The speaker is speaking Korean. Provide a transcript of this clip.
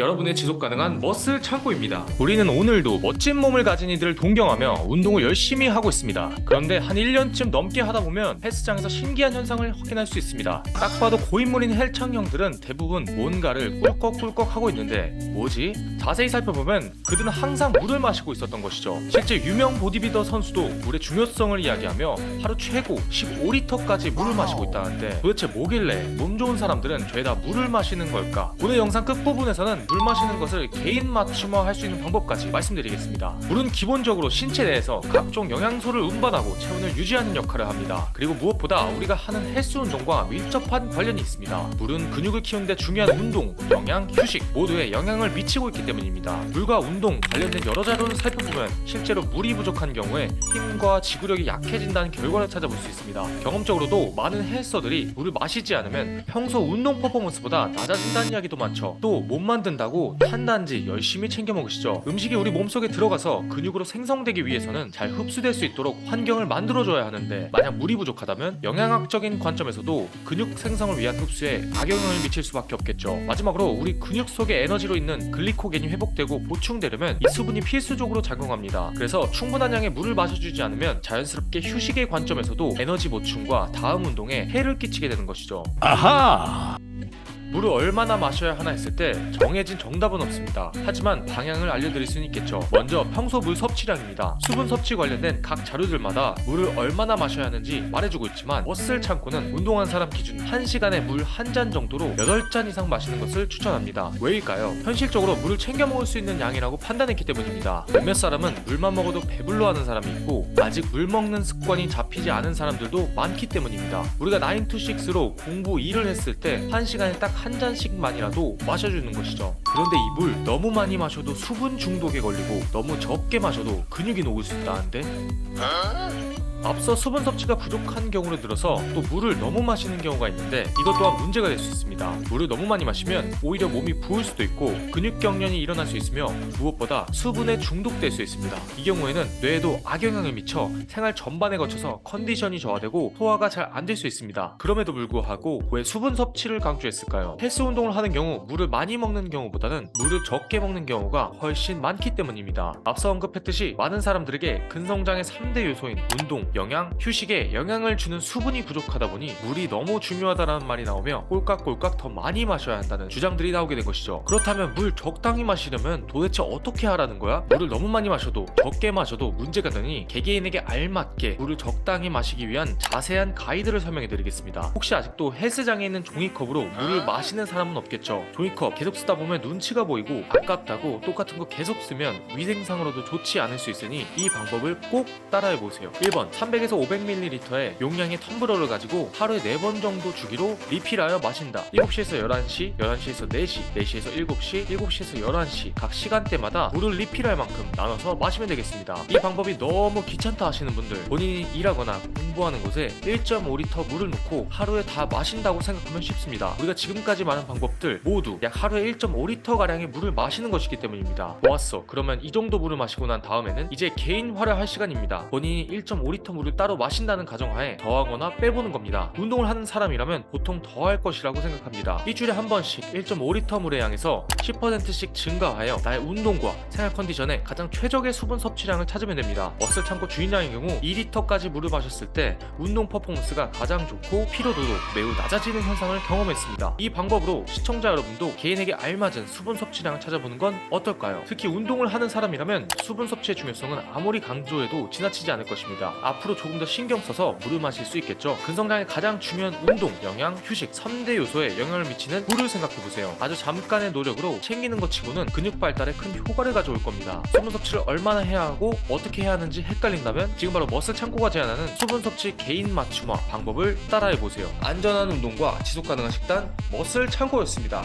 여러분의 지속 가능한 머슬 창고입니다. 우리는 오늘도 멋진 몸을 가진 이들을 동경하며 운동을 열심히 하고 있습니다. 그런데 한 1년쯤 넘게 하다 보면 헬스장에서 신기한 현상을 확인할 수 있습니다. 딱 봐도 고인물인 헬창형들은 대부분 뭔가를 꿀꺽꿀꺽 하고 있는데 뭐지? 자세히 살펴보면 그들은 항상 물을 마시고 있었던 것이죠. 실제 유명 보디빌더 선수도 물의 중요성을 이야기하며 하루 최고 15리터까지 물을 마시고 있다는데 도대체 뭐길래 몸 좋은 사람들은 죄다 물을 마시는 걸까? 오늘 영상 끝부분에서는 물 마시는 것을 개인 맞춤화 할 수 있는 방법까지 말씀드리겠습니다. 물은 기본적으로 신체 내에서 각종 영양소를 운반하고 체온을 유지하는 역할을 합니다. 그리고 무엇보다 우리가 하는 헬스 운동과 밀접한 관련이 있습니다. 물은 근육을 키우는데 중요한 운동, 영양, 휴식 모두에 영향을 미치고 있기 때문입니다. 물과 운동 관련된 여러 자료를 살펴보면 실제로 물이 부족한 경우에 힘과 지구력이 약해진다는 결과를 찾아볼 수 있습니다. 경험적으로도 많은 헬서들이 물을 마시지 않으면 평소 운동 퍼포먼스보다 낮아진다는 이야기도 많죠. 또 못 만든다고 탄단지 열심히 챙겨 먹으시죠. 음식이 우리 몸속에 들어가서 근육으로 생성되기 위해서는 잘 흡수될 수 있도록 환경을 만들어줘야 하는데 만약 물이 부족하다면 영양학적인 관점에서도 근육 생성을 위한 흡수에 악영향을 미칠 수밖에 없겠죠. 마지막으로 우리 근육 속의 에너지로 있는 글리코겐이 회복되고 보충되려면 이 수분이 필수적으로 작용합니다. 그래서 충분한 양의 물을 마셔주지 않으면 자연스럽게 휴식의 관점에서도 에너지 보충과 다음 운동에 해를 끼치게 되는 것이죠. 아하! 물을 얼마나 마셔야 하나 했을 때 정해진 정답은 없습니다. 하지만 방향을 알려드릴 수는 있겠죠. 먼저 평소 물 섭취량입니다. 수분 섭취 관련된 각 자료들마다 물을 얼마나 마셔야 하는지 말해주고 있지만 머슬 창고는 운동한 사람 기준 1시간에 물 한 잔 정도로 8잔 이상 마시는 것을 추천합니다. 왜일까요? 현실적으로 물을 챙겨 먹을 수 있는 양이라고 판단했기 때문입니다. 몇몇 사람은 물만 먹어도 배불러하는 사람이 있고 아직 물 먹는 습관이 잡히지 않은 사람들도 많기 때문입니다. 우리가 9to6로 공부 일을 했을 때 1시간에 딱 한 잔씩만이라도 마셔주는 것이죠. 그런데 이 물 너무 많이 마셔도 수분 중독에 걸리고 너무 적게 마셔도 근육이 녹을 수 있다는데? 앞서 수분 섭취가 부족한 경우를 들어서 또 물을 너무 마시는 경우가 있는데 이것 또한 문제가 될 수 있습니다. 물을 너무 많이 마시면 오히려 몸이 부을 수도 있고 근육 경련이 일어날 수 있으며 무엇보다 수분에 중독될 수 있습니다. 이 경우에는 뇌에도 악영향을 미쳐 생활 전반에 거쳐서 컨디션이 저하되고 소화가 잘 안 될 수 있습니다. 그럼에도 불구하고 왜 수분 섭취를 강조했을까요? 헬스 운동을 하는 경우 물을 많이 먹는 경우보다는 물을 적게 먹는 경우가 훨씬 많기 때문입니다. 앞서 언급했듯이 많은 사람들에게 근성장의 3대 요소인 운동, 영양, 휴식에 영향을 주는 수분이 부족하다 보니 물이 너무 중요하다는 말이 나오며 꼴깍꼴깍 더 많이 마셔야 한다는 주장들이 나오게 된 것이죠. 그렇다면 물 적당히 마시려면 도대체 어떻게 하라는 거야? 물을 너무 많이 마셔도 적게 마셔도 문제가 되니 개개인에게 알맞게 물을 적당히 마시기 위한 자세한 가이드를 설명해 드리겠습니다. 혹시 아직도 헬스장에 있는 종이컵으로 물을 마시는 사람은 없겠죠. 종이컵 계속 쓰다 보면 눈치가 보이고 아깝다고 똑같은 거 계속 쓰면 위생상으로도 좋지 않을 수 있으니 이 방법을 꼭 따라해 보세요. 1번 300에서 500ml의 용량의 텀블러를 가지고 하루에 4번 정도 주기로 리필하여 마신다. 7시에서 11시, 11시에서 4시, 4시에서 7시, 7시에서 11시 각 시간대마다 물을 리필할 만큼 나눠서 마시면 되겠습니다. 이 방법이 너무 귀찮다 하시는 분들, 본인이 일하거나 공부하는 곳에 1.5리터 물을 넣고 하루에 다 마신다고 생각하면 쉽습니다. 우리가 지금까지 말한 방법들 모두 약 하루에 1.5리터가량의 물을 마시는 것이기 때문입니다. 좋았어. 그러면 이 정도 물을 마시고 난 다음에는 이제 개인화를 할 시간입니다. 본인이 1.5리터 물을 따로 마신다는 가정하에 더하거나 빼보는 겁니다. 운동을 하는 사람이라면 보통 더할 것이라고 생각합니다. 일주일에 한 번씩 1.5리터 물의 양에서 10%씩 증가하여 나의 운동과 생활 컨디션에 가장 최적의 수분 섭취량을 찾으면 됩니다. 머슬 창고 주인장의 경우 2리터까지 물을 마셨을 때 운동 퍼포먼스가 가장 좋고 피로도도 매우 낮아지는 현상을 경험했습니다. 이 방법으로 시청자 여러분도 개인에게 알맞은 수분 섭취량을 찾아보는 건 어떨까요? 특히 운동을 하는 사람이라면 수분 섭취의 중요성은 아무리 강조해도 지나치지 않을 것입니다. 앞으로 조금 더 신경 써서 물을 마실 수 있겠죠. 근성장의 가장 중요한 운동, 영양, 휴식 3대 요소에 영향을 미치는 물을 생각해보세요. 아주 잠깐의 노력으로 챙기는 것 치고는 근육 발달에 큰 효과를 가져올 겁니다. 수분 섭취를 얼마나 해야 하고 어떻게 해야 하는지 헷갈린다면 지금 바로 머슬 창고가 제안하는 수분 섭취 개인 맞춤화 방법을 따라해보세요. 안전한 운동과 지속 가능한 식단 머슬 창고였습니다.